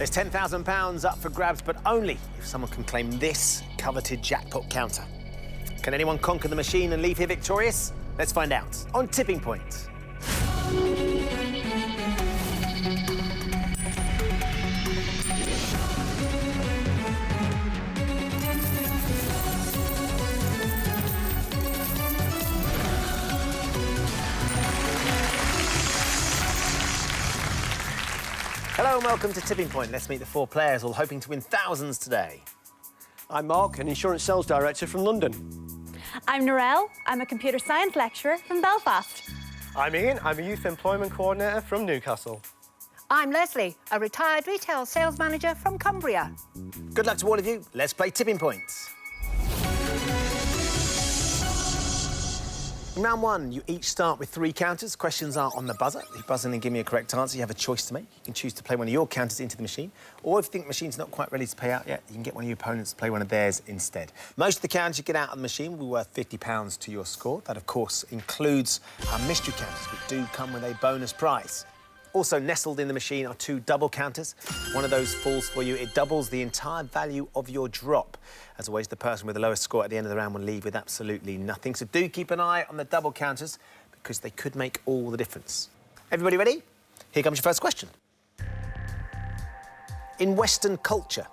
There's £10,000 up for grabs, but only if someone can claim this coveted jackpot counter. Can anyone conquer the machine and leave here victorious? Let's find out on Tipping Point. Hello and welcome to Tipping Point. Let's meet the four players, all hoping to win thousands today. I'm Mark, an insurance sales director from London. I'm Narelle. I'm a computer science lecturer from Belfast. I'm Ian. I'm a youth employment coordinator from Newcastle. I'm Leslie, a retired retail sales manager from Cumbria. Good luck to all of you. Let's play Tipping Point. In round one, you each start with 3 counters. Questions are on the buzzer. If you buzz in and give me a correct answer, you have a choice to make. You can choose to play one of your counters into the machine, or if you think the machine's not quite ready to pay out yet, you can get one of your opponents to play one of theirs instead. Most of the counters you get out of the machine will be worth £50 to your score. That, of course, includes our mystery counters, which do come with a bonus prize. Also nestled in the machine are 2 double counters. One of those falls for you. It doubles the entire value of your drop. As always, the person with the lowest score at the end of the round will leave with absolutely nothing. So do keep an eye on the double counters because they could make all the difference. Everybody ready? Here comes your first question. In Western culture,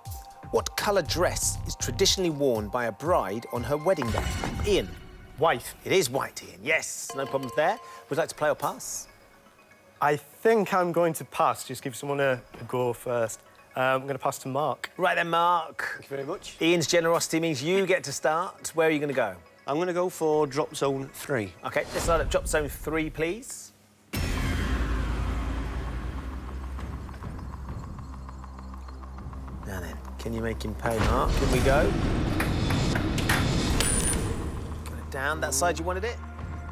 what colour dress is traditionally worn by a bride on her wedding day? Ian. White. It is white, Ian. Yes, no problems there. Would you like to play or pass? I think I'm going to pass. Just give someone a go first. I'm going to pass to Mark. Right then, Mark. Thank you very much. Ian's generosity means you get to start. Where are you going to go? I'm going to go for drop zone 3. OK, let's start at drop zone 3, please. Now then, can you make him pay, Mark? Here we go. Got it down. That side you wanted it?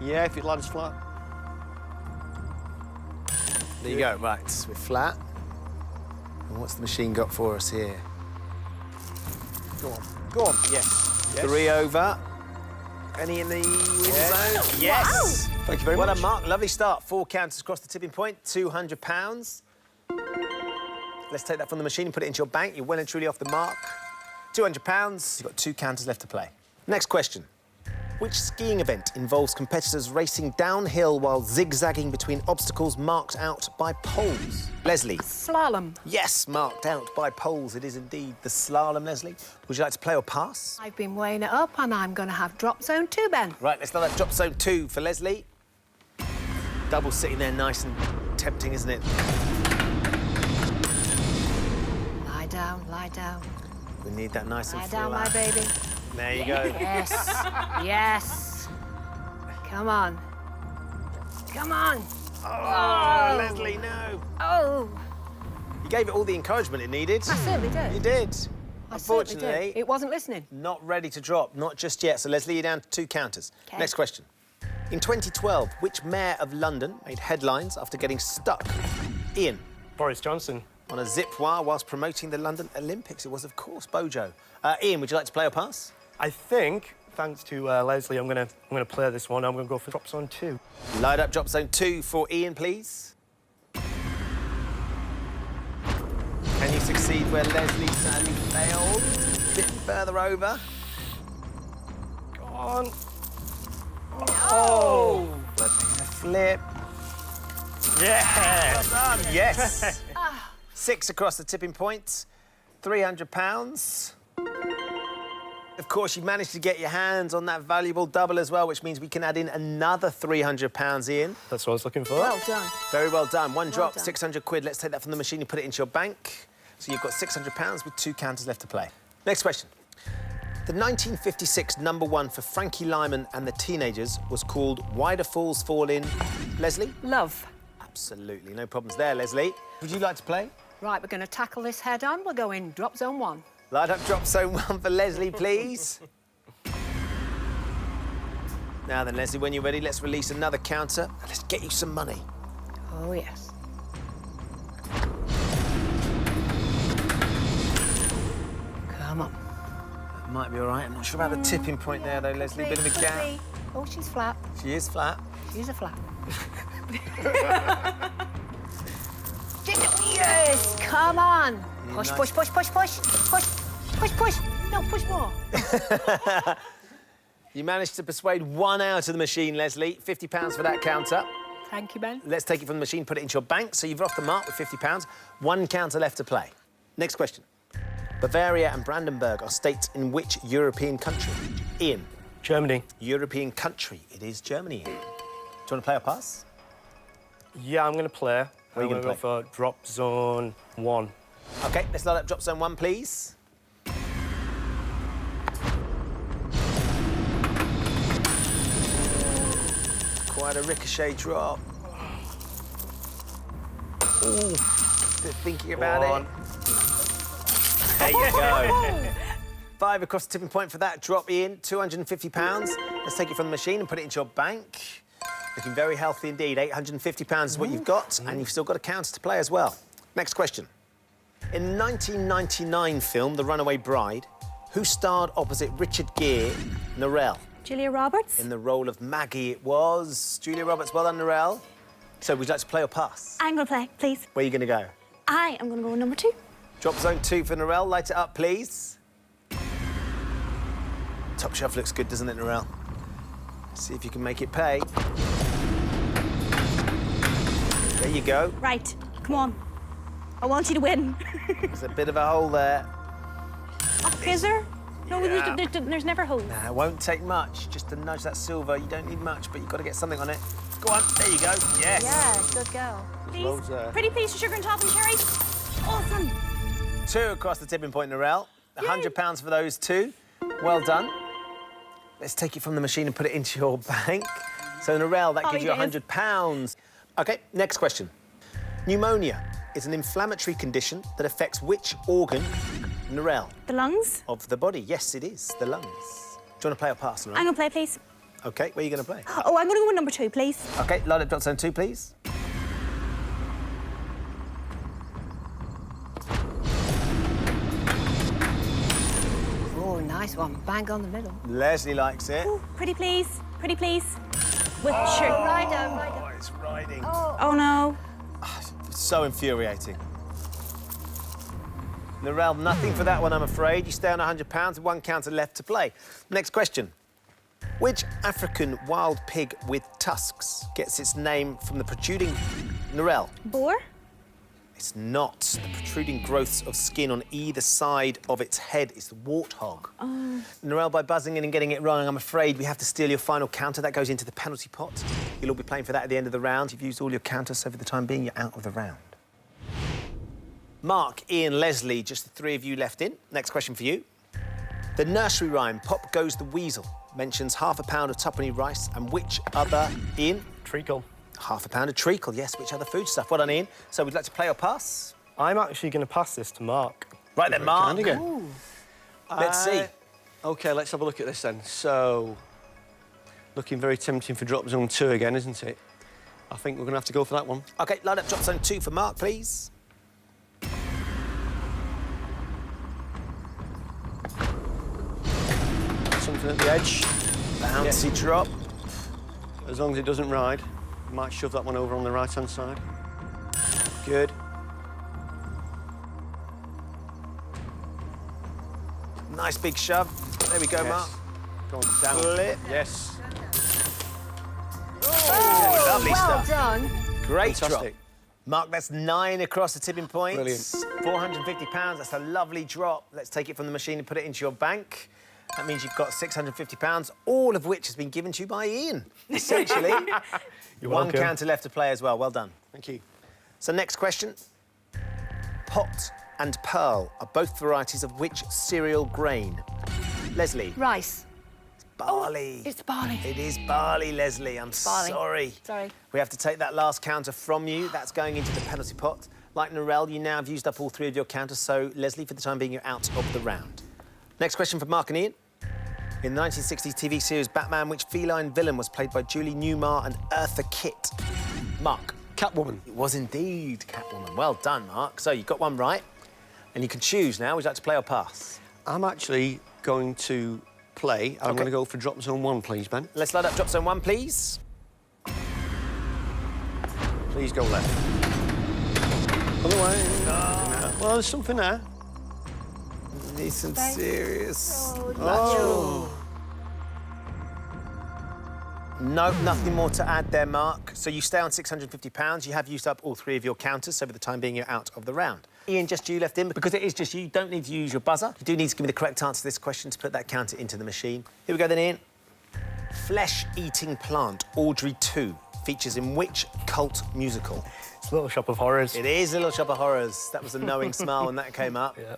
Yeah, if it lands flat. There you go. Right, we're flat. And what's the machine got for us here? Go on. Go on. Yes. Yes. 3 over. Any in the win zone? Yes. Wow. Thank you very well much. done, Mark. Lovely start. 4 counters across the tipping point. £200. Let's take that from the machine and put it into your bank. You're well and truly off the mark. £200. You've got 2 counters left to play. Next question. Which skiing event involves competitors racing downhill while zigzagging between obstacles marked out by poles? Leslie. Slalom. Yes, marked out by poles. It is indeed the slalom, Leslie. Would you like to play or pass? I've been weighing it up and I'm going to have drop zone 2, Ben. Right, let's start at drop zone 2 for Leslie. Double sitting there nice and tempting, isn't it? Lie down, lie down. We need that nice and Lie flat. down, my baby. There you go. Yes, yes. Come on. Come on. Oh, Leslie, no. Oh, You gave it all the encouragement it needed. I certainly did. You did. I certainly Unfortunately, did. It wasn't listening. not ready to drop, not just yet. So Leslie, you're down to 2 counters. Okay. Next question. In 2012, which mayor of London made headlines after getting stuck? Ian. Boris Johnson. On a zip wire whilst promoting the London Olympics. It was, of course, Bojo. Ian, would you like to play or pass? I think, thanks to Leslie, I'm going to play this one. I'm going to go for drop zone 2. Light up drop zone 2 for Ian, please. Can you succeed where Leslie sadly failed? A bit further over. Go on. Oh! Flip. Yeah. Well done. Yes. 6 across the tipping point. £300. Of course, you managed to get your hands on that valuable double as well, which means we can add in another £300, Ian. That's what I was looking for. Well done. Very well done. One drop, done. 600 quid. Let's take that from the machine and put it into your bank. So you've got £600 with 2 counters left to play. Next question. The 1956 #1 for Frankie Lyman and the Teenagers was called Why Do Fools Fall In? Leslie? Love. Absolutely. No problems there, Leslie. Would you like to play? Right, we're going to tackle this head on. We'll go in drop zone 1. Light up drop zone 1 for Leslie, please. Now then, Leslie, when you're ready, let's release another counter and let's get you some money. Oh, yes. Come on. That might be all right. I'm not sure about the tipping point there, though, Leslie. Bit of a gap. Oh, she's flat. She is flat. She's a flat. Yes, Come on. Push, Nice. push, push, push, push. Push, push, push. No, push more. You managed to persuade one out of the machine, Leslie. £50 for that counter. Thank you, Ben. Let's take it from the machine, put it into your bank. So you've off the mark with £50. One counter left to play. Next question. Bavaria and Brandenburg are states in which European country? Ian. Germany. European country. It is Germany, Ian. Do you want to play or pass? Yeah, I'm going to play. Where are you I'm gonna go for drop zone 1. OK, let's load up drop zone 1, please. Quite a ricochet drop. Ooh, still thinking about it. There you go. 5 across the tipping point for that drop, Ian. £250. Let's take it from the machine and put it into your bank. Looking very healthy indeed. £850 is what you've got, and you've still got a counter to play as well. Next question. In the 1999 film, The Runaway Bride, who starred opposite Richard Gere, Narelle? Julia Roberts. In the role of Maggie, it was Julia Roberts. Well done, Narelle. So, would you like to play or pass? I'm going to play, please. Where are you going to go? I am going to go with number 2. Drop zone 2 for Narelle. Light it up, please. Top shelf looks good, doesn't it, Narelle? See if you can make it pay. There you go. Right, come on. I want you to win. There's a bit of a hole there. Oh, is there? No, Yeah. there's never holes. Nah, it won't take much just to nudge that silver. You don't need much, but you've got to get something on it. Go on, there you go. Yes. Yeah, good girl. Please. loads there. Pretty please for sugar and top and cherry. Awesome. 2 across the tipping point, Narelle. £100 for those 2. Well done. Let's take it from the machine and put it into your bank. So, Narelle, that gives you £100. OK, next question. Pneumonia is an inflammatory condition that affects which organ, Narelle? The lungs. Of the body. Yes, it is, the lungs. Do you want to play or pass, Narelle? I'm going to play, please. OK, where are you going to play? Oh, I'm going to go with number 2, please. OK, light up drop zone 2, please. Oh, nice one. Bang on the middle. Leslie likes it. Ooh, pretty please. Pretty please. With sugar. Rider, Oh, rider. it's riding. Oh, no. So infuriating. Narelle, nothing for that one, I'm afraid. You stay on £100 with 1 counter left to play. Next question. Which African wild pig with tusks gets its name from the protruding... Narelle? Boar. It's not. The protruding growths of skin on either side of its head is the warthog. Oh. Narelle, by buzzing in and getting it wrong, I'm afraid we have to steal your final counter. That goes into the penalty pot. You'll all be playing for that at the end of the round. You've used all your counters, so for the time being, you're out of the round. Mark, Ian, Leslie, just the 3 of you left in. Next question for you. The nursery rhyme, Pop Goes the Weasel, mentions half a pound of tuppenny rice and which other, Ian? Treacle. Half a pound of treacle, yes. Which other food stuff? Well done, Ian. So, would you like to play or pass? I'm actually going to pass this to Mark. Right then, Mark. Again. Let's see. OK, let's have a look at this then. So, looking very tempting for drop zone 2 again, isn't it? I think we're going to have to go for that one. OK, line up drop zone 2 for Mark, please. Something at the edge. Bouncy drop. As long as it doesn't ride, we might shove that one over on the right-hand side. Good. Nice big shove. There we go, Yes. Mark. Go on, down. Flip. Yes. Oh, lovely well stuff. done. Great Fantastic. drop. Mark, that's 9 across the tipping point. Brilliant. £450, that's a lovely drop. Let's take it from the machine and put it into your bank. That means you've got £650, all of which has been given to you by Ian, essentially. You're 1 welcome. counter left to play as well. Well done. Thank you. So, next question. Pot and pearl are both varieties of which cereal grain? Leslie? Rice. Barley. It's barley. It is barley, Leslie. I'm Barley. sorry. Sorry. We have to take that last counter from you. That's going into the penalty pot. Like Narelle, you now have used up all 3 of your counters, so Leslie, for the time being, you're out of the round. Next question for Mark and Ian. In the 1960s TV series Batman, which feline villain was played by Julie Newmar and Eartha Kitt? Mark. Catwoman. It was indeed Catwoman. Well done, Mark. So you got one right, and you can choose now. Would you like to play or pass? I'm actually going to play. I'm OK. going to go for drop zone 1, please, Ben. Let's load up drop zone 1, please. Please go left. Other way. Well, there's something there. Need some serious... Oh. No, nothing more to add there, Mark. So you stay on £650. You have used up all 3 of your counters, so for the time being, you're out of the round. Ian, just you left in. Because it is just you don't need to use your buzzer. You do need to give me the correct answer to this question to put that counter into the machine. Here we go then, Ian. Flesh-eating plant, Audrey 2, features in which cult musical? It's Little Shop of Horrors. It is Little Shop of Horrors. That was a knowing smile when that came up. Yeah.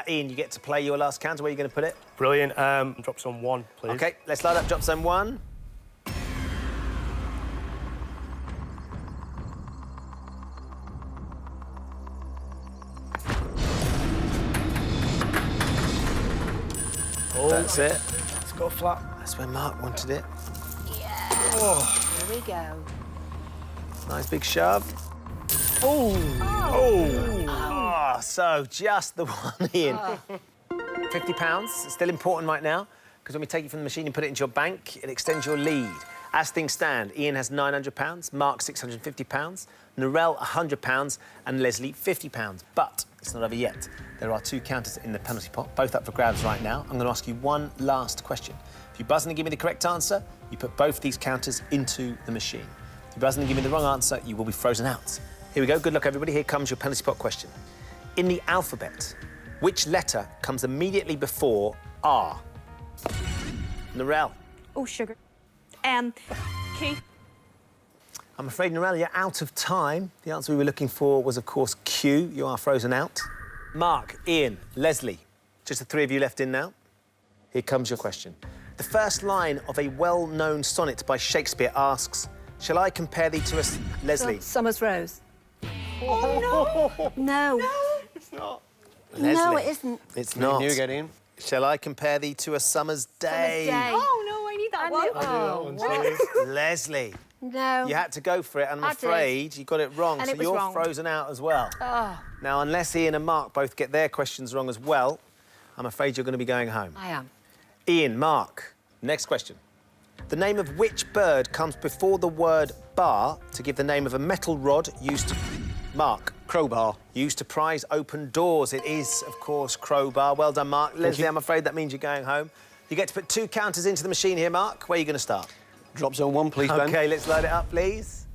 Ian, you get to play your last counter. Where are you going to put it? Brilliant. Drop zone 1, please. OK, let's load up drop zone 1. Oh, That's it. let's go flat. That's where Mark wanted it. Here we go. Nice big shove. Oh, so just the one, Ian. £50, it's still important right now, because when we take it from the machine and put it into your bank, it extends your lead. As things stand, Ian has £900, Mark £650, Narelle £100, and Leslie £50. But it's not over yet. There are 2 counters in the penalty pot, both up for grabs right now. I'm going to ask you one last question. If you buzz in and give me the correct answer, you put both these counters into the machine. If you buzz in and give me the wrong answer, you will be frozen out. Here we go. Good luck, everybody. Here comes your penalty pot question. In the alphabet, which letter comes immediately before R? Narelle. Oh, sugar. Q. I'm afraid, Narelle, you're out of time. The answer we were looking for was, of course, Q. You are frozen out. Mark, Ian, Leslie, just the 3 of you left in now. Here comes your question. The first line of a well-known sonnet by Shakespeare asks, shall I compare thee to a... Leslie. Summer's Rose. Oh, no. No. It's not. Leslie. No, it isn't. It's not. You get in. Shall I compare thee to a summer's day? Summer's day. Oh, no, I need that one. Leslie, No. you had to go for it, and I'm I did. afraid you got it wrong, And so it was you're wrong. frozen out as well. Oh, Now, unless Ian and Mark both get their questions wrong as well, I'm afraid you're going to be going home. I am. Ian, Mark, next question. The name of which bird comes before the word bar to give the name of a metal rod used to... Mark. Crowbar. Used to prise open doors. It is, of course, crowbar. Well done, Mark. Leslie, I'm afraid that means you're going home. You get to put 2 counters into the machine here, Mark. Where are you going to start? Drop zone 1, please, Ben. OK, let's load it up, please.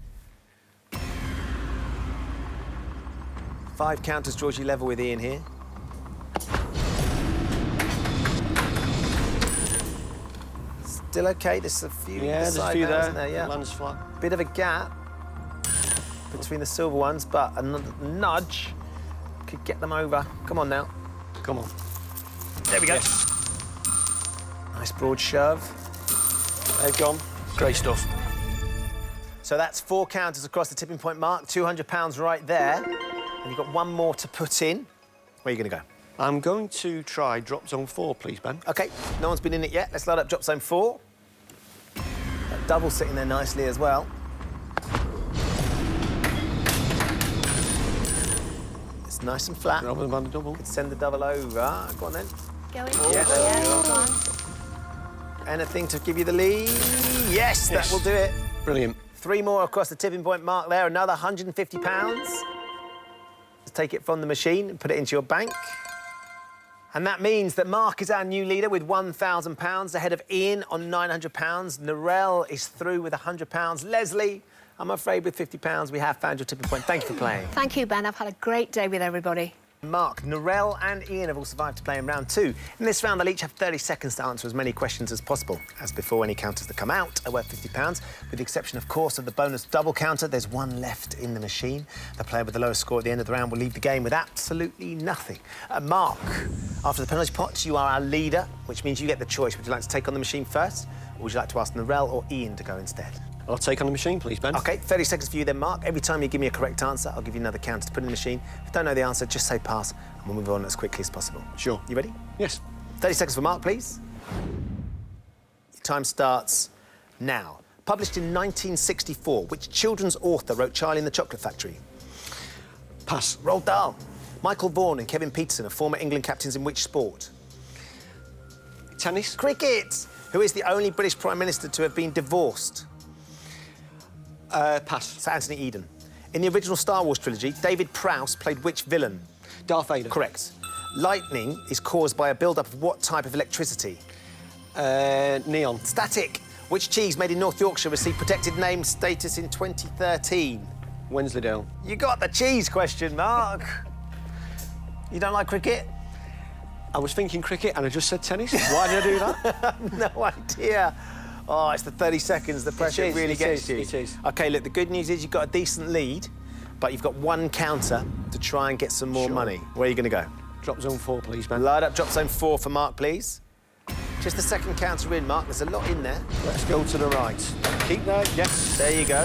5 counters draws you level with Ian here. Still OK. There's a few. Yeah, there's a side few now, there. isn't there? Yeah. It lands flat. Bit of a gap between the silver ones, but another nudge could get them over. Come on now. Come on. There we go. Yes. Nice broad shove. They've gone. Great stuff. So that's 4 counters across the tipping point, Mark. £200 right there. And you've got 1 more to put in. Where are you going to go? I'm going to try drop zone 4, please, Ben. OK, no one's been in it yet. Let's load up drop zone 4. That double sitting there nicely as well. It's nice and flat. Rather than a double. Could send the double over. Go on then. Going. Yeah. Go on. Anything to give you the lead? Yes, that will do it. Brilliant. 3 more across the tipping point, Mark, there. Another £150. Let's take it from the machine and put it into your bank. And that means that Mark is our new leader with £1,000 ahead of Ian on £900. Narelle is through with £100. Leslie, I'm afraid with £50, we have found your tipping point. Thank you for playing. Thank you, Ben. I've had a great day with everybody. Mark, Narelle and Ian have all survived to play in round 2. In this round, they'll each have 30 seconds to answer as many questions as possible. As before, any counters that come out are worth £50, with the exception, of course, of the bonus double counter. There's 1 left in the machine. The player with the lowest score at the end of the round will leave the game with absolutely nothing. Mark, after the penalty pot, you are our leader, which means you get the choice. Would you like to take on the machine first, or would you like to ask Narelle or Ian to go instead? I'll take on the machine, please, Ben. OK, 30 seconds for you then, Mark. Every time you give me a correct answer, I'll give you another counter to put in the machine. If you don't know the answer, just say pass, and we'll move on as quickly as possible. Sure. You ready? Yes. 30 seconds for Mark, please. Your time starts now. Published in 1964, which children's author wrote Charlie and the Chocolate Factory? Pass. Roald Dahl. Michael Vaughan and Kevin Peterson are former England captains in which sport? Tennis. Cricket. Who is the only British Prime Minister to have been divorced? Pass. Sir Anthony Eden. In the original Star Wars trilogy, David Prowse played which villain? Darth Vader. Correct. Lightning is caused by a build-up of what type of electricity? Neon. Static. Which cheese made in North Yorkshire received protected name status in 2013? Wensleydale. You got the cheese question, Mark. You don't like cricket? I was thinking cricket and I just said tennis. Why did I do that? No idea. Oh, it's the 30 seconds. The pressure is, really it gets is, you. it is. OK, look, the good news is you've got a decent lead, but you've got one counter to try and get some more money. Where are you going to go? Drop zone 4, please, man. Light up drop zone 4 for Mark, please. Just the second counter in, Mark. There's a lot in there. Let's go to the right. Keep there. Yes. There you go.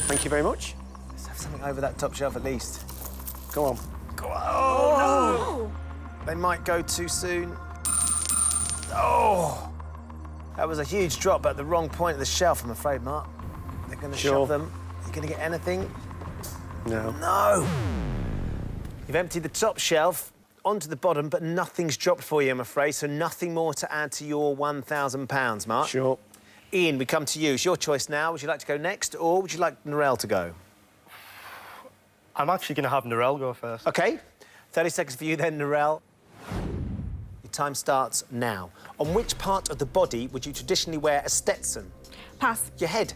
Thank you very much. Let's have something over that top shelf at least. Go on. Go on. Oh, no. They might go too soon. Oh! That was a huge drop at the wrong point of the shelf, I'm afraid, Mark. They're going to shove them. You're going to get anything? No. No! You've emptied the top shelf onto the bottom, but nothing's dropped for you, I'm afraid, so nothing more to add to your £1,000, Mark. Sure. Ian, we come to you. It's your choice now. Would you like to go next, or would you like Narelle to go? I'm actually going to have Narelle go first. OK. 30 seconds for you then, Narelle. Your time starts now. On which part of the body would you traditionally wear a Stetson? Pass. Your head.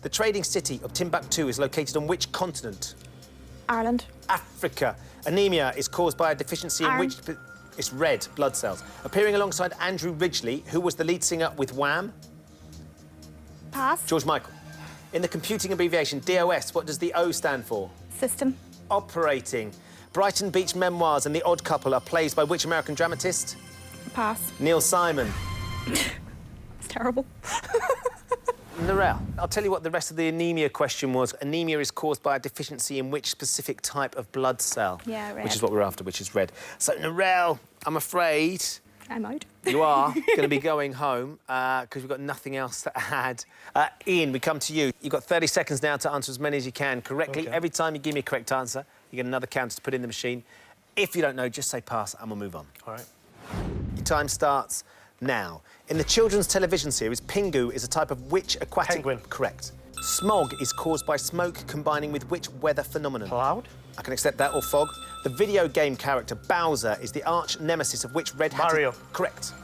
The trading city of Timbuktu is located on which continent? Ireland. Africa. Anemia is caused by a deficiency in which... It's red, blood cells. Appearing alongside Andrew Ridgeley, who was the lead singer with Wham? Pass. George Michael. In the computing abbreviation DOS, what does the O stand for? System. Operating. Brighton Beach Memoirs and The Odd Couple are plays by which American dramatist? Pass. Neil Simon. It's terrible. Narelle, I'll tell you what the rest of the anemia question was. Anemia is caused by a deficiency in which specific type of blood cell? Yeah, red. Which is what we're after, which is red. So, Narelle, I'm afraid I'm out. you are going to be going home because we've got nothing else to add. Ian, we come to you. You've got 30 seconds now to answer as many as you can correctly. Okay. Every time you give me a correct answer, you get another counter to put in the machine. If you don't know, just say pass and we'll move on. All right. Your time starts now. In the children's television series, Pingu is a type of which aquatic... Penguin. Correct. Smog is caused by smoke combining with which weather phenomenon? Cloud. I can accept that, or fog. The video game character Bowser is the arch nemesis of which red-hatted... Mario. Correct.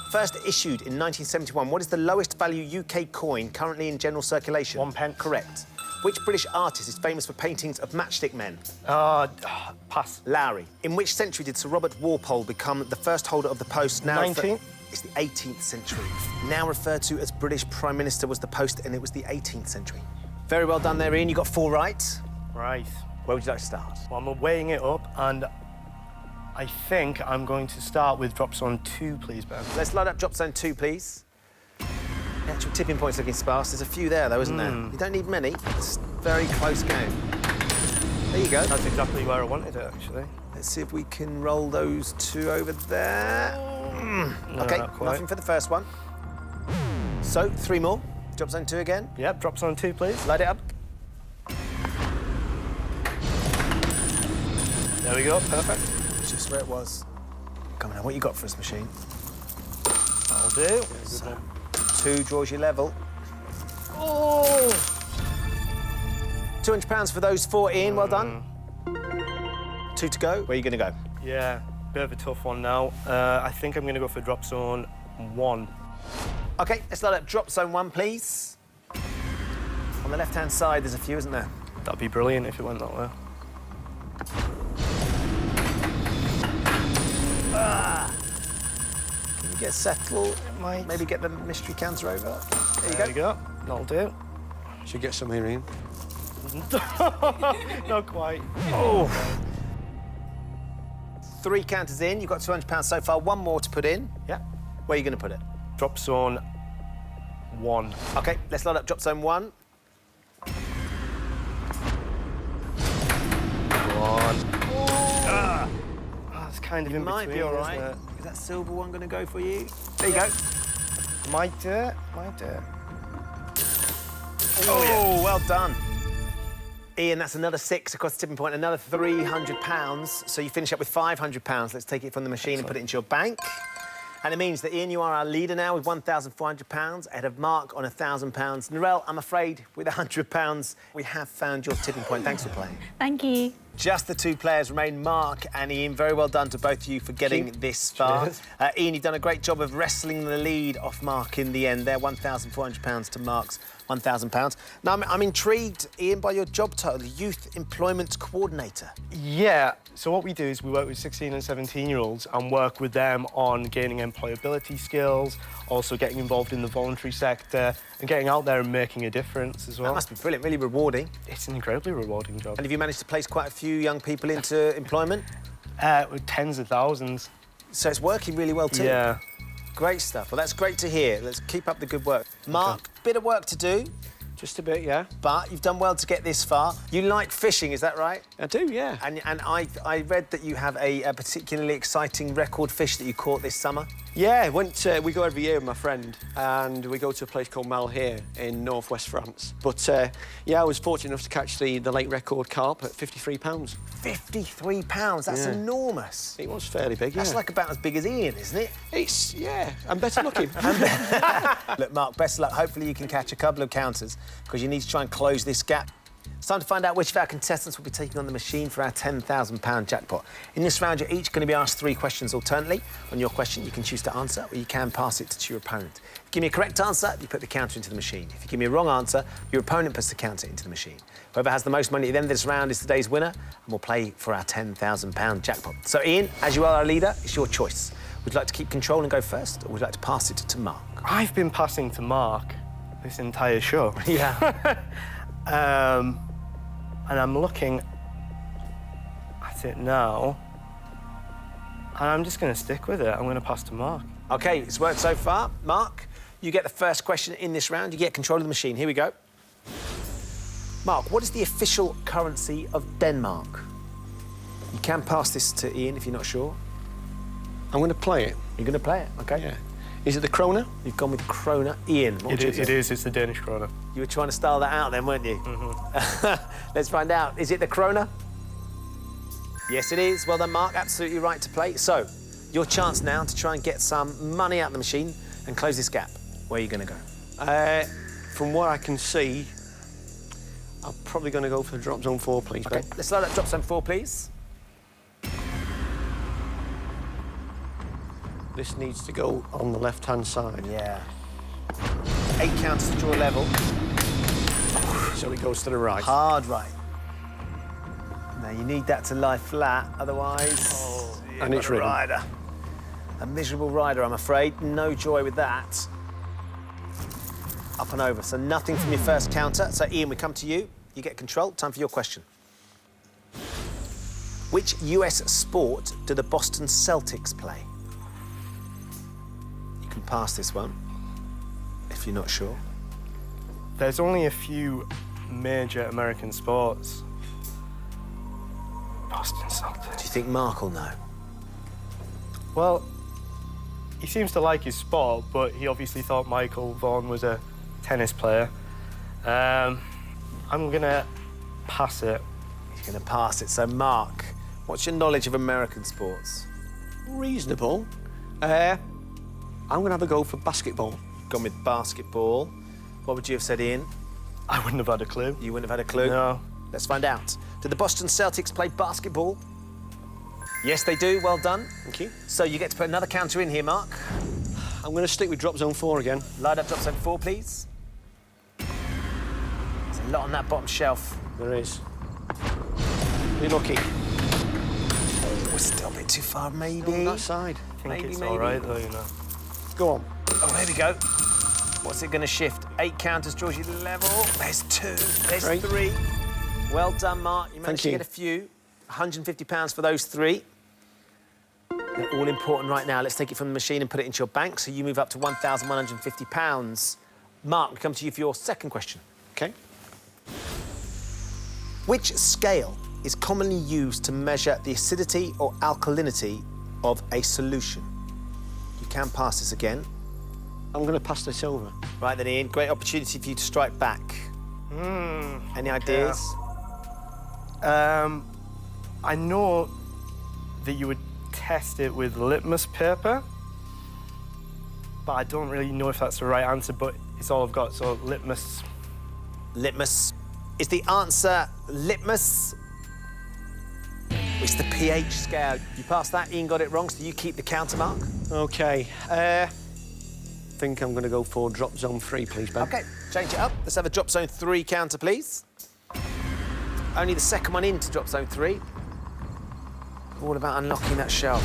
First issued in 1971, what is the lowest value UK coin currently in general circulation? 1 pence. Correct. Which British artist is famous for paintings of matchstick men? Pass. Lowry. In which century did Sir Robert Walpole become the first holder of the post? Now 19th. It's the 18th century. Now referred to as British Prime Minister was the post, and it was the 18th century. Very well done there, Ian. You got 4 right. Right. Where would you like to start? Well, I'm weighing it up, and I think I'm going to start with drop zone 2, please, Ben. Let's load up drop zone 2, please. The actual tipping point's looking sparse. There's a few there, though, isn't there? You don't need many. It's a very close game. There you go. That's exactly where I wanted it, actually. Let's see if we can roll those 2 over there. No, OK, not quite. nothing for the first one. So, 3 more. Drop zone 2 again. Yep, drop zone 2, please. Light it up. There we go, perfect. Just where it was. Come on, now, what you got for us, machine? That'll do. So, 2 draws you level. Oh! £200 for those 4, Ian. Well done. 2 to go. Where are you going to go? Yeah, bit of a tough one now. I think I'm going to go for drop zone 1. OK, let's load up drop zone 1, please. On the left-hand side, there's a few, isn't there? That'd be brilliant if it went that way. Can you get settled? Might. Maybe get the mystery counter over. There you go. That'll do. Should get some here, Ian. Not quite. Oh. 3 counters in. You've got £200 so far. 1 more to put in. Yeah. Where are you going to put it? Drop zone 1. OK, let's load up drop zone 1. 1. That's kind of in Might between, be all right. isn't it? Is that silver one going to go for you? There you go. Might do it. Might do it. Oh, well done. Ian, that's another 6 across the tipping point, another £300. So you finish up with £500. Let's take it from the machine and put it into your bank. And it means that, Ian, you are our leader now with £1,400, ahead of Mark on £1,000. Narelle, I'm afraid, with £100, we have found your tipping point. Thanks for playing. Thank you. Just the two players remain, Mark and Ian. Very well done to both of you for getting this far. Ian, you've done a great job of wrestling the lead off Mark in the end there. £1,400 to Mark's £1,000. Now, I'm intrigued, Ian, by your job title, Youth Employment Coordinator. Yeah, so what we do is we work with 16 and 17-year-olds and work with them on gaining employability skills, also getting involved in the voluntary sector and getting out there and making a difference as well. That must be brilliant, really rewarding. It's an incredibly rewarding job. And have you managed to place quite a few young people into employment? With tens of thousands. So it's working really well too? Yeah. Great stuff. Well, that's great to hear. Let's keep up the good work. Mark, bit of work to do. Just a bit, yeah. But you've done well to get this far. You like fishing, is that right? I do, yeah. And I read that you have a particularly exciting record fish that you caught this summer. Yeah, we go every year with my friend, and we go to a place called Malheur in northwest France. But yeah, I was fortunate enough to catch the lake record carp at £53. £53? That's enormous. It was fairly big, yeah. That's like about as big as Ian, isn't it? It's, yeah, I'm better looking. Look, Mark, best of luck. Hopefully you can catch a couple of counters because you need to try and close this gap. It's time to find out which of our contestants will be taking on the machine for our £10,000 jackpot. In this round, you're each going to be asked 3 questions alternately. On your question, you can choose to answer or you can pass it to your opponent. If you give me a correct answer, you put the counter into the machine. If you give me a wrong answer, your opponent puts the counter into the machine. Whoever has the most money at the end of this round is today's winner, and we'll play for our £10,000 jackpot. So, Ian, as you are our leader, it's your choice. Would you like to keep control and go first, or would you like to pass it to Mark? I've been passing to Mark this entire show. Yeah. And I'm looking at it now, and I'm just going to stick with it. I'm going to pass to Mark. OK, it's worked so far. Mark, you get the first question in this round. You get control of the machine. Here we go. Mark, what is the official currency of Denmark? You can pass this to Ian if you're not sure. I'm going to play it. You're going to play it, OK? Yeah. Is it the krona? You've gone with krona. Ian, what would you say? It is. It's the Danish krona. You were trying to style that out then, weren't you? Mm-hmm. Let's find out. Is it the krona? Yes, it is. Well done, Mark. Absolutely right to play. So, your chance now to try and get some money out of the machine and close this gap. Where are you going to go? From what I can see, I'm probably going to go for the drop zone 4, please, OK, Ben. let's load up drop zone 4, please. This needs to go on the left-hand side. Yeah. 8 counters to draw level. So it goes to the right. Hard right. Now, you need that to lie flat, otherwise... and it's ridden. Rider. A miserable rider, I'm afraid. No joy with that. Up and over. So nothing from your first counter. So, Ian, we come to you. You get control. Time for your question. Which US sport do the Boston Celtics play? You can pass this one, if you're not sure. There's only a few major American sports. Boston Celtics. Do you think Mark will know? Well, he seems to like his sport, but he obviously thought Michael Vaughan was a tennis player. I'm gonna pass it. You're going to pass it. So, Mark, what's your knowledge of American sports? Reasonable. I'm going to have a go for basketball. Gone with basketball. What would you have said, Ian? I wouldn't have had a clue. You wouldn't have had a clue? No. Let's find out. Do the Boston Celtics play basketball? Yes, they do. Well done. Thank you. So you get to put another counter in here, Mark. I'm going to stick with drop zone 4 again. Light up drop zone 4, please. There's a lot on that bottom shelf. There is. Be lucky. We're still a bit too far, maybe. On that side. I think Maybe, it's maybe. all right, though, you know. Go on. Oh, here we go. What's it going to shift? 8 counters draws you level. There's 2. There's 3. Well done, Mark. You managed to get a few. £150 for those 3. They're all important right now. Let's take it from the machine and put it into your bank, so you move up to £1,150. Mark, we come to you for your second question. OK. Which scale is commonly used to measure the acidity or alkalinity of a solution? You can pass this again. I'm going to pass this over. Right then, Ian, great opportunity for you to strike back. Any ideas? I know that you would test it with litmus paper, but I don't really know if that's the right answer, but it's all I've got, so litmus. Litmus. Is the answer litmus? It's the pH scale. You passed that, Ian got it wrong, so you keep the counter mark. OK. I think I'm going to go for drop zone 3, please, Ben. OK, change it up. Let's have a drop zone 3 counter, please. Only the second one into drop zone 3. All about unlocking that shelf.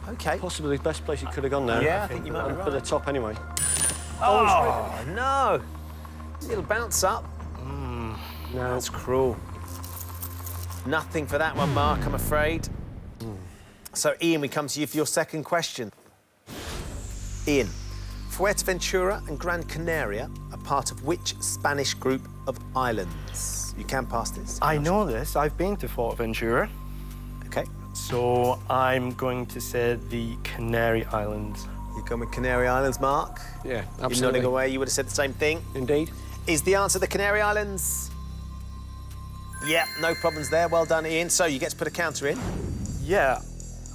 OK. Possibly the best place it could have gone there. Yeah, I think you might be right. For the top, anyway. Oh, no. Little bounce up. No. That's cruel. Nothing for that one, Mark, I'm afraid. So, Ian, we come to you for your second question. Ian, Fuerteventura and Gran Canaria are part of which Spanish group of islands? You can pass this. I know this. I've been to Fuerteventura. OK. So I'm going to say the Canary Islands. You're going with Canary Islands, Mark? Yeah, You're absolutely. nodding away. You would have said the same thing. Indeed. Is the answer the Canary Islands? Yeah, no problems there. Well done, Ian. So you get to put a counter in. Yeah,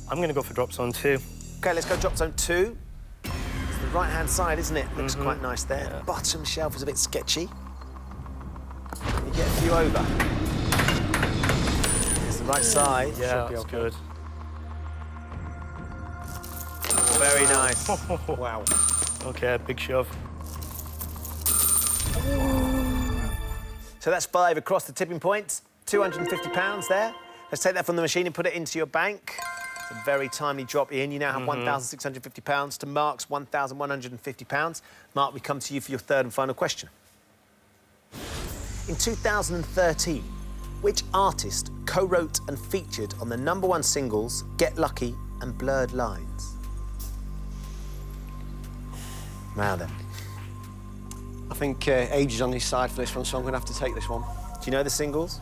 I'm going to go for drop zone 2. OK, let's go drop zone 2. It's the right-hand side, isn't it? Looks quite nice there. Yeah. Bottom shelf is a bit sketchy. You get a few over. It's the right side. Yeah, be that's okay. good. Very nice. Wow. OK, big shove. So that's 5 across the tipping point. £250 there. Let's take that from the machine and put it into your bank. It's a very timely drop, Ian. You now have £1,650 to Mark's £1,150. Mark, we come to you for your third and final question. In 2013, which artist co-wrote and featured on the #1 singles Get Lucky and Blurred Lines? Now then. I think age is on his side for this one, so I'm going to have to take this one. Do you know the singles?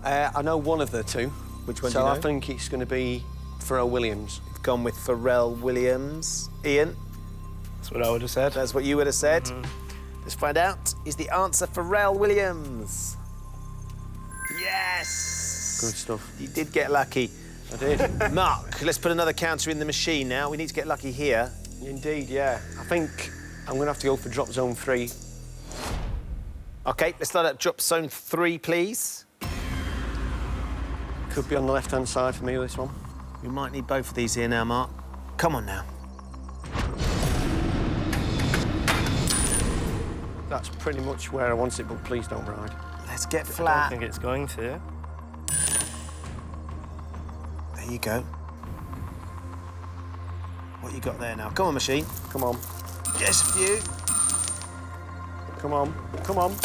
I know one of the two. Which one so do you know? I think it's going to be Pharrell Williams. You've gone with Pharrell Williams. Ian, That's what I would have said. that's what you would have said. Let's find out. Is the answer Pharrell Williams? Yes! Good stuff. You did get lucky. I did. Mark, let's put another counter in the machine now. We need to get lucky here. Indeed, yeah. I think I'm going to have to go for drop zone 3. OK, let's start at drop zone 3, please. Could be on the left-hand side for me, this one. We might need both of these here now, Mark. Come on now. That's pretty much where I want it, but please don't ride. Let's get I don't flat. think it's going to. There you go. What you got there now? Come on, machine. Come on. Just a few. Come on. Come on.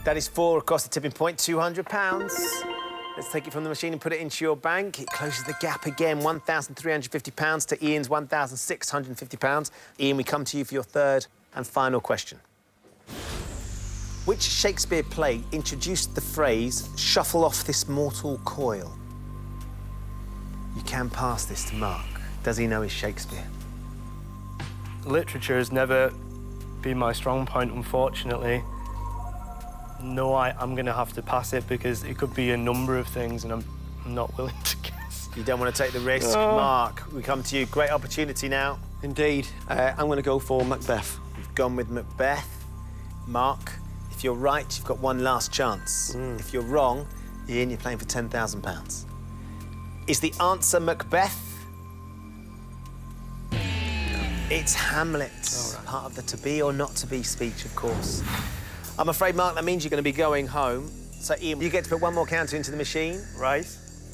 That is 4 across the tipping point, £200. Let's take it from the machine and put it into your bank. It closes the gap again, £1,350 to Ian's £1,650. Ian, we come to you for your third and final question. Which Shakespeare play introduced the phrase, shuffle off this mortal coil? You can pass this to Mark. Does he know his Shakespeare? Literature has never been my strong point, unfortunately. No, I'm going to have to pass it because it could be a number of things and I'm not willing to guess. You don't want to take the risk. No. Mark, we come to you. Great opportunity now. Indeed. I'm going to go for Macbeth. You've gone with Macbeth. Mark, if you're right, you've got one last chance. If you're wrong, Ian, you're playing for £10,000. Is the answer Macbeth? It's Hamlet. Part of the to be or not to be speech, of course. I'm afraid, Mark, that means you're going to be going home. So, Ian, you get to put one more counter into the machine. Right.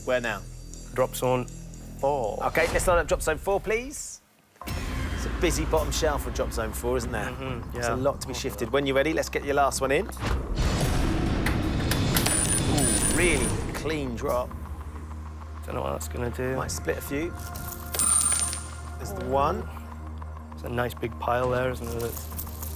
Where now? Drop zone 4. OK, let's start at drop zone 4, please. It's a busy bottom shelf for drop zone 4, isn't there? There's a lot to be shifted. When you're ready, let's get your last one in. Ooh, really clean drop. Don't know what that's going to do. Might split a few. There's the one. It's a nice big pile there, isn't it?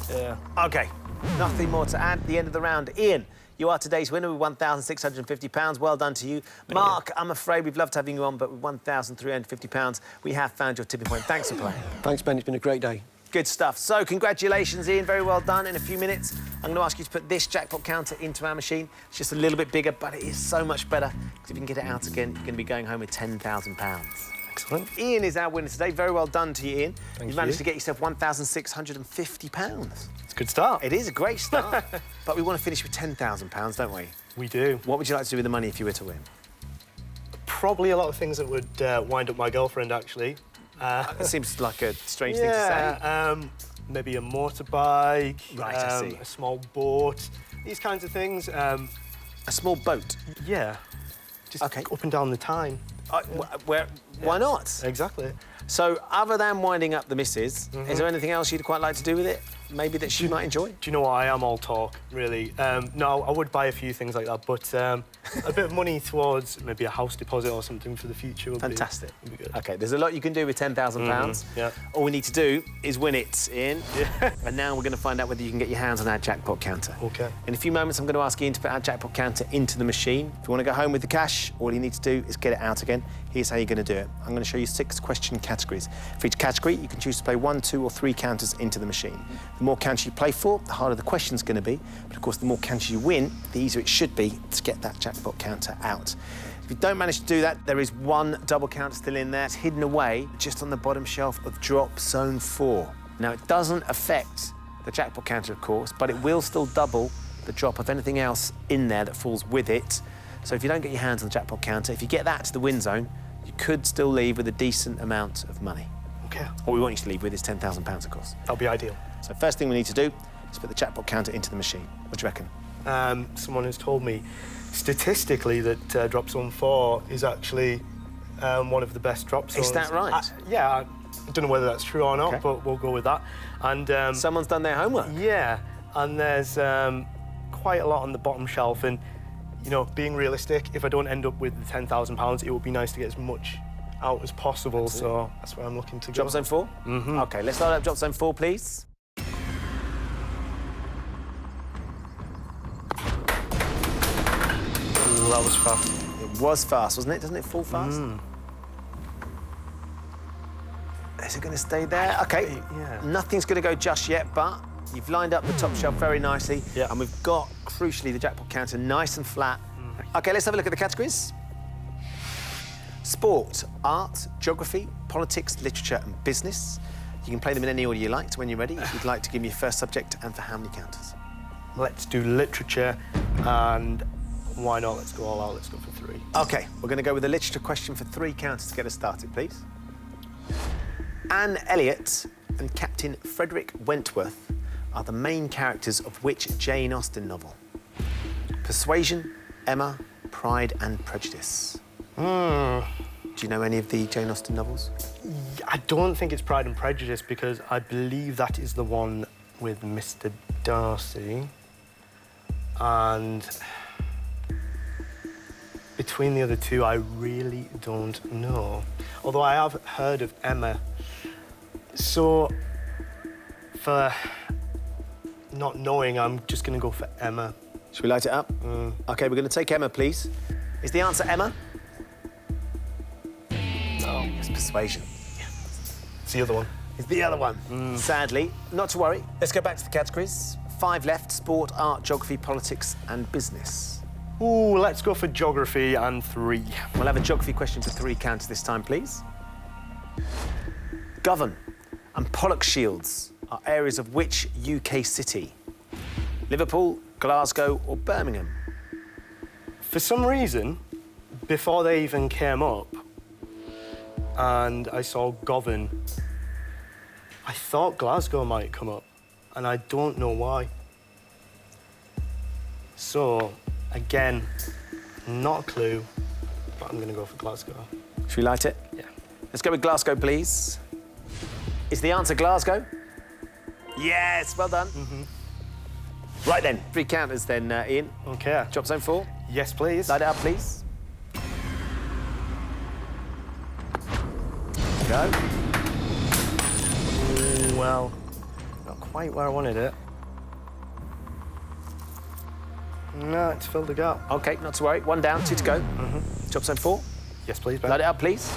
Yeah. OK, nothing more to add. The end of the round. Ian, you are today's winner with £1,650. Well done to you. Mark, I'm afraid we'd love to have you on, but with £1,350, we have found your tipping point. Thanks for playing. Thanks, Ben. It's been a great day. Good stuff. So, congratulations, Ian. Very well done. In a few minutes, I'm going to ask you to put this jackpot counter into our machine. It's just a little bit bigger, but it is so much better, because if you can get it out again, you're going to be going home with £10,000. Excellent. Ian is our winner today. Very well done to you, Ian. Thank You've managed you. to get yourself £1,650. It's a good start. It is a great start, but we want to finish with £10,000, don't we? We do. What would you like to do with the money if you were to win? Probably a lot of things that would wind up my girlfriend, actually. It seems like a strange thing to say. Maybe a motorbike, Right, I see. a small boat, these kinds of things. A small boat. Yeah, just Okay. up and down the Tyne. Why not? Exactly. So, other than winding up the missus, Mm-hmm. is there anything else you'd quite like to do with it? Maybe that she might enjoy? Do you know what? I am all talk, really. No, I would buy a few things like that, but a bit of money towards maybe a house deposit or something for the future would Fantastic. Be good. OK, there's a lot you can do with £10,000. yeah. All we need to do is win it, Ian. Yeah. And now we're going to find out whether you can get your hands on our jackpot counter. OK. In a few moments, I'm going to ask Ian to put our jackpot counter into the machine. If you want to go home with the cash, all you need to do is get it out again. Here's how you're going to do it. I'm going to show you 6 question categories. For each category, you can choose to play 1, 2 or 3 counters into the machine. The more counters you play for, the harder the question's going to be. But of course, the more counters you win, the easier it should be to get that jackpot counter out. If you don't manage to do that, there is 1 double counter still in there. It's hidden away just on the bottom shelf of drop zone 4. Now, it doesn't affect the jackpot counter, of course, but it will still double the drop of anything else in there that falls with it. So if you don't get your hands on the jackpot counter, if you get that to the win zone, you could still leave with a decent amount of money. OK. What we want you to leave with is £10,000, of course. That'll be ideal. So first thing we need to do is put the jackpot counter into the machine. What do you reckon? Someone has told me statistically that drop zone 4 is actually one of the best drop zones. Is that right? Yeah, I don't know whether that's true or not, OK. but we'll go with that. And Someone's done their homework. yeah, and there's quite a lot on the bottom shelf. And you know, being realistic, if I don't end up with the £10,000, it would be nice to get as much out as possible. Absolutely. So that's where I'm looking to go. Drop zone 4? Mm-hmm. OK, let's start up drop zone 4, please. Ooh, that was fast. It was fast, wasn't it? Doesn't it fall fast? Is it going to stay there? OK, Yeah. nothing's going to go just yet, but you've lined up the top shelf very nicely. Yeah. And we've got, crucially, the jackpot counter nice and flat. OK, let's have a look at the categories. Sport, art, geography, politics, literature and business. You can play them in any order you like when you're ready. If you'd like to give me your first subject and for how many counters? Let's do literature, and why not? Let's go all out. Let's go for 3. OK, we're going to go with a literature question for 3 counters to get us started, please. Anne Elliot and Captain Frederick Wentworth are the main characters of which Jane Austen novel? Persuasion, Emma, Pride and Prejudice. Do you know any of the Jane Austen novels? I don't think it's Pride and Prejudice because I believe that is the one with Mr. Darcy. And between the other 2, I really don't know. Although I have heard of Emma. So, for not knowing, I'm just going to go for Emma. Should we light it up? OK, we're going to take Emma, please. Is the answer Emma? No, it's Persuasion. It's the other one. It's the other one. Sadly, not to worry. Let's go back to the categories. 5 left, sport, art, geography, politics and business. Ooh, let's go for geography and 3. We'll have a geography question for 3 counters this time, please. Govan and Pollock Shields are areas of which UK city? Liverpool, Glasgow or Birmingham? For some reason, before they even came up, and I saw Govan, I thought Glasgow might come up, and I don't know why. So, again, not a clue, but I'm going to go for Glasgow. Should we light it? Yeah. Let's go with Glasgow, please. Is the answer Glasgow? Yes, well done. Right then, 3 counters then, Ian. OK. Drop zone 4. Yes, please. Light it up, please. Go. Ooh, well, not quite where I wanted it. No, it's filled the gap. OK, not to worry. 1 down, 2 to go. Drop zone 4. Yes, please, Ben. Light it up, please.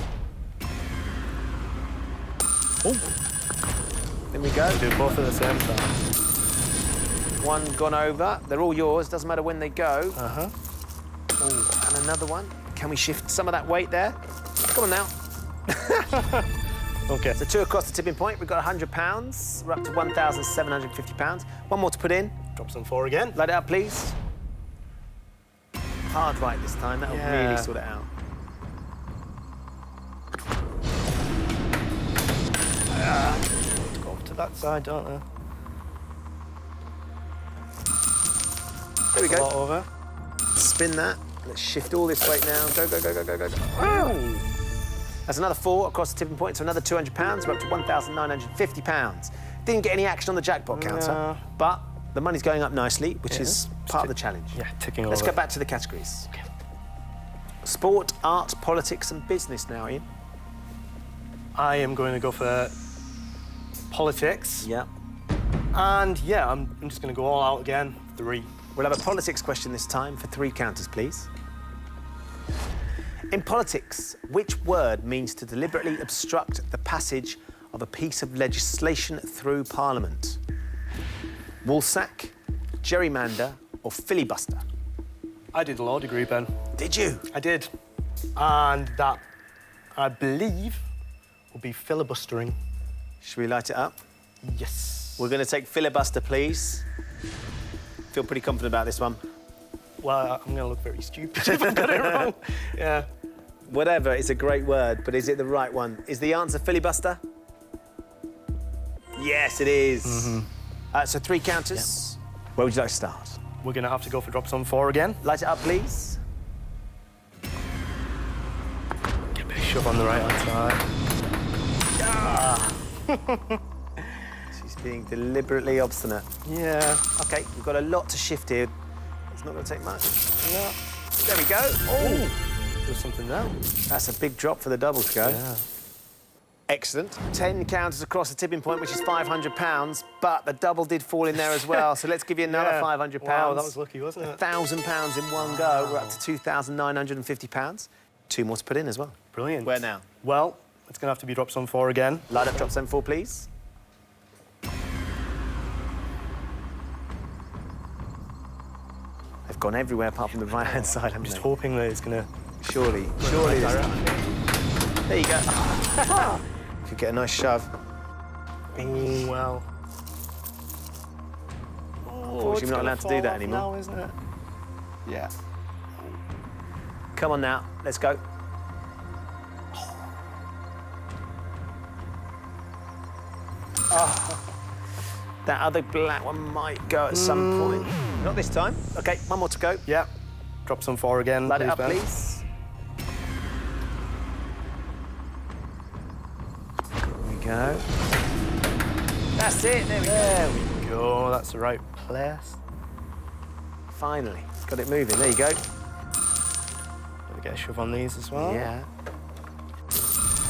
Oh. There we go. Do both at the same time. 1 gone over. They're all yours. Doesn't matter when they go. Uh-huh. Oh, and another one. Can we shift some of that weight there? Come on now. OK. So 2 across the tipping point. We've got £100. We're up to £1,750. One more to put in. Drop some 4 again. Light it up, please. Hard right this time. That'll really sort it out. Go over to that side, don't I? There we A lot go. over. Spin that. Let's shift all this weight now. Go, go, go, go, go, go, go. Oh! That's another 4 across the tipping point, so another £200. We're up to £1,950. Didn't get any action on the jackpot counter, but the money's going up nicely, which is part of the challenge. Yeah, ticking over. Let's go back to the categories. Okay. Sport, art, politics and business now, Ian. I am going to go for politics. Yeah. And yeah, I'm just going to go all out again. 3. We'll have a politics question this time for 3 counters, please. In politics, which word means to deliberately obstruct the passage of a piece of legislation through Parliament? Woolsack, gerrymander or filibuster? I did a law degree, Ben. Did you? I did. And that, I believe, will be filibustering. Should we light it up? Yes. We're going to take filibuster, please. Feel pretty confident about this one. Well, I'm going to look very stupid if I got it wrong. Yeah. Whatever, it's a great word, but is it the right one? Is the answer filibuster? Yes, it is. So 3 counters. Yep. Where would you like to start? We're going to have to go for drops on 4 again. Light it up, please. Get a bit of shove on the right-hand side. She's being deliberately obstinate. Yeah. OK, we've got a lot to shift here. It's not going to take much. No. There we go. Oh, There's something there. that's a big drop for the double to go. Yeah. Excellent. 10 counters across the tipping point, which is £500, but the double did fall in there as well. So let's give you another £500. Wow, that was lucky, wasn't it? £1,000 in one go. We're up to £2,950. 2 more to put in as well. Brilliant. Where now? Well, it's going to have to be drops on 4 again. Light up drop zone 4, please. They've gone everywhere apart from the right-hand side, I'm haven't just they? hoping that it's going to... Surely. There you go. Could get a nice shove. Oh, well. Unfortunately, we're not allowed to do that anymore. Now, isn't it? Yeah. Come on now, let's go. That other black one might go at some point. Not this time. OK, one more to go. Yeah. Drops on 4 again. Light it up, Ben. please. There we go. That's it, there we go. There we go. That's the right place. Finally, got it moving. There you go. Let me get a shove on these as well. Yeah.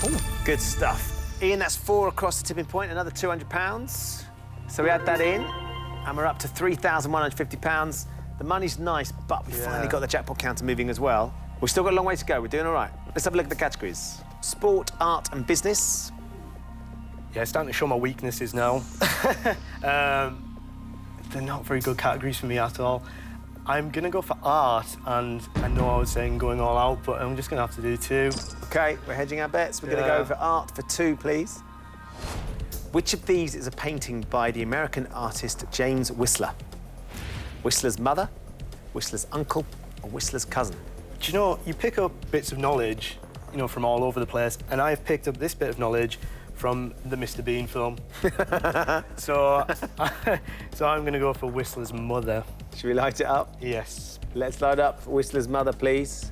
Ooh, good stuff. Ian, that's 4 across the tipping point, another £200. So we add that in, and we're up to £3,150. The money's nice, but we finally got the jackpot counter moving as well. We've still got a long way to go. We're doing all right. Let's have a look at the categories. Sport, art and business. Yeah, it's starting to show my weaknesses now. They're not very good categories for me at all. I'm going to go for art, and I know I was saying going all out, but I'm just going to have to do 2. OK, we're hedging our bets. We're going to go for art for 2, please. Which of these is a painting by the American artist James Whistler? Whistler's mother, Whistler's uncle, or Whistler's cousin? Do you know, you pick up bits of knowledge, you know, from all over the place, and I've picked up this bit of knowledge from the Mr. Bean film. so I'm going to go for Whistler's mother. Should we light it up? Yes. Let's load up Whistler's mother, please.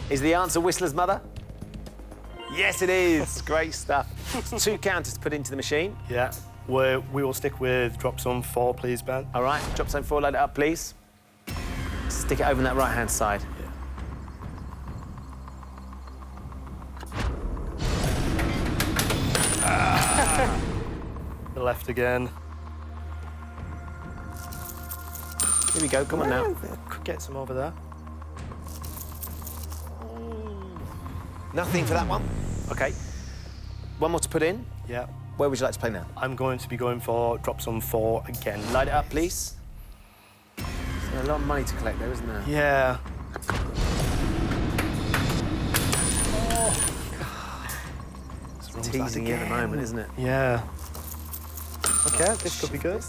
Is the answer Whistler's mother? Yes, it is. Great stuff. 2 counters to put into the machine. Yeah. We will stick with drops on 4, please, Ben. All right, drop zone 4, load it up, please. Stick it over on that right-hand side. The left again. Here we go, come on now. Could get some over there. Nothing for that one. OK. One more to put in. Yeah. Where would you like to play now? I'm going to be going for drops on 4 again. Light it up, please. There's a lot of money to collect there, isn't there? Yeah. teasing you at the moment, isn't it? Yeah. Okay, this could be good.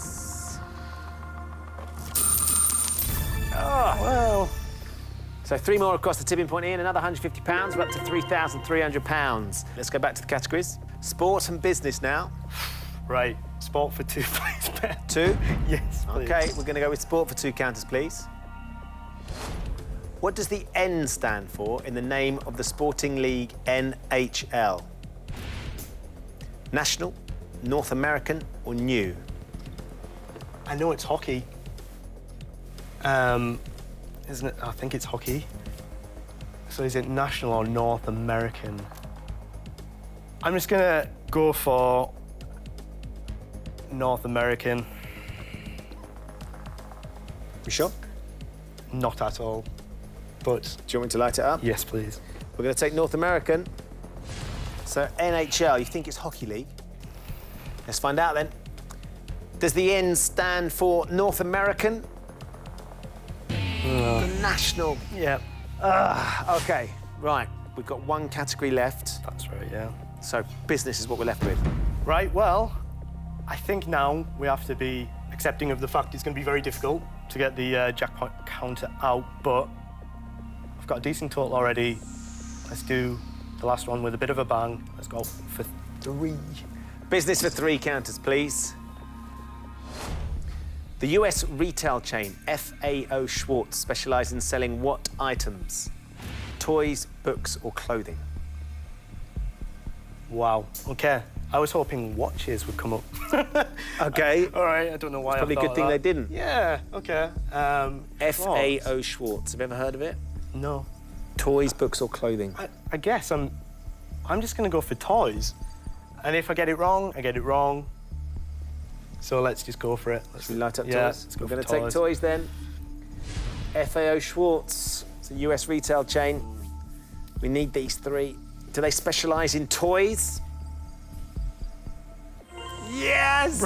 Oh, well. So 3 more across the tipping point, Ian. Another £150. We're up to £3,300. Let's go back to the categories. Sport and business now. Right, sport for 2, please, Ben. 2? Yes, please. OK, we're going to go with sport for 2 counters, please. What does the N stand for in the name of the sporting league NHL? National, North American, or new? I know it's hockey. Isn't it? I think it's hockey. So is it national or North American? I'm just gonna go for North American. You sure? Not at all. But Do you want me to light it up? yes, please. We're going to take North American. So NHL, you think it's hockey league? Let's find out then. Does the N stand for North American? The national. Yeah, OK, right. We've got 1 category left. that's right, yeah. So business is what we're left with. Right, well, I think now we have to be accepting of the fact it's going to be very difficult to get the jackpot counter out, but I've got a decent total already. Let's do the last one with a bit of a bang. Let's go for 3. Business for 3 counters, please. The US retail chain FAO Schwarz specialises in selling what items? Toys, books, or clothing? Wow, OK. I was hoping watches would come up. OK. All right, I don't know why. Probably a good thing they didn't. Yeah, OK. FAO Schwarz. Have you ever heard of it? No. Toys, books, or clothing? I guess I'm just going to go for toys. And if I get it wrong, I get it wrong. So let's just go for it. Should we light up yeah, toys? let's go We're for going to take toys then. FAO Schwarz. It's a US retail chain. We need these 3. Do they specialise in toys? Yes!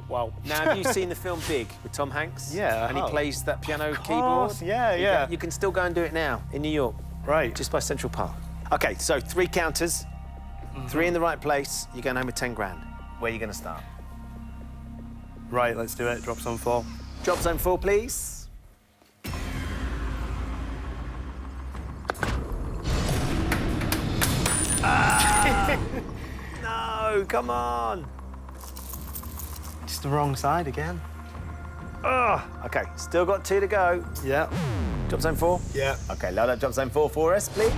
Wow. Now, have you seen the film Big with Tom Hanks? Yeah, And he I have. plays that piano Of keyboard? course, yeah. You can still go and do it now in New York, Right. just by Central Park. OK, so 3 counters, 3 in the right place. You're going home with 10 grand. Where are you going to start? Right, let's do it. Drop some 4. Drop zone 4, please. No, come on. Just the wrong side again. OK, still got 2 to go. Yeah. Drop zone 4? Yeah. OK, load up drop zone 4 for us, please.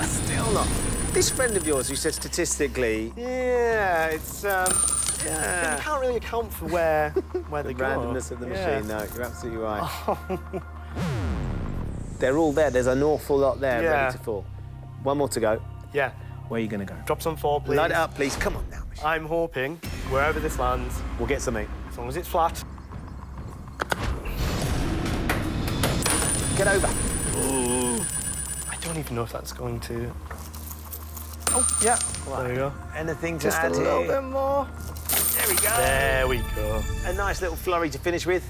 Still not. This friend of yours who said statistically... Yeah, it's Yeah. you can't really account for where The they go. randomness of the Yeah. machine, no, you're absolutely right. They're all there. There's an awful lot there Yeah. ready to fall. 1 more to go. Yeah. Where are you going to go? Drop some 4, please. Light it up, please. Come on now, machine. I'm hoping wherever this lands, We'll get something. as long as it's flat. Get over. I don't even know if that's going to. Oh, yeah. There you go. Anything to Just a add little here? bit more. There we go. There we go. A nice little flurry to finish with.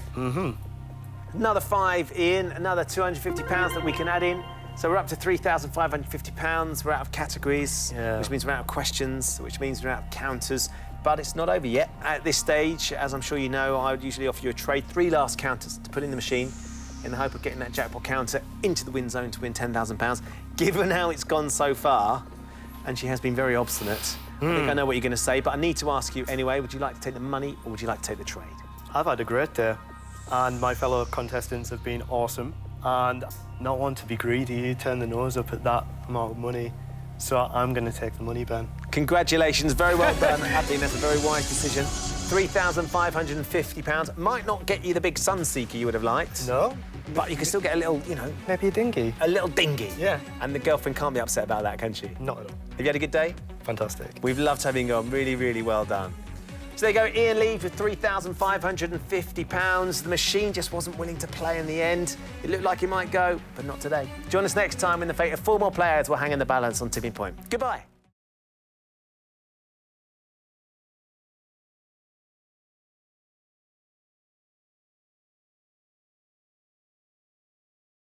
Another 5 in, another £250 that we can add in. So we're up to £3,550. We're out of categories, Yeah. which means we're out of questions, which means we're out of counters. But it's not over yet. At this stage, as I'm sure you know, I would usually offer you a trade, 3 last counters to put in the machine in the hope of getting that jackpot counter into the win zone to win £10,000. Given how it's gone so far, and she has been very obstinate, I think I know what you're going to say, but I need to ask you anyway, would you like to take the money or would you like to take the trade? I've had a great day, and my fellow contestants have been awesome. And not want to be greedy, you turn the nose up at that amount of money. So I'm going to take the money, Ben. Congratulations, very well done. I think that's a very wise decision. £3,550 might not get you the big Sunseeker you would have liked. No? But you can still get a little, you know, Maybe a dinghy. a little dinghy. Yeah. And the girlfriend can't be upset about that, can she? Not at all. Have you had a good day? Fantastic. We've loved having you on. Really, really well done. So there you go, Ian leaves with £3,550. The machine just wasn't willing to play in the end. It looked like it might go, but not today. Join us next time when the fate of 4 more players will hang in the balance on Tipping Point. Goodbye.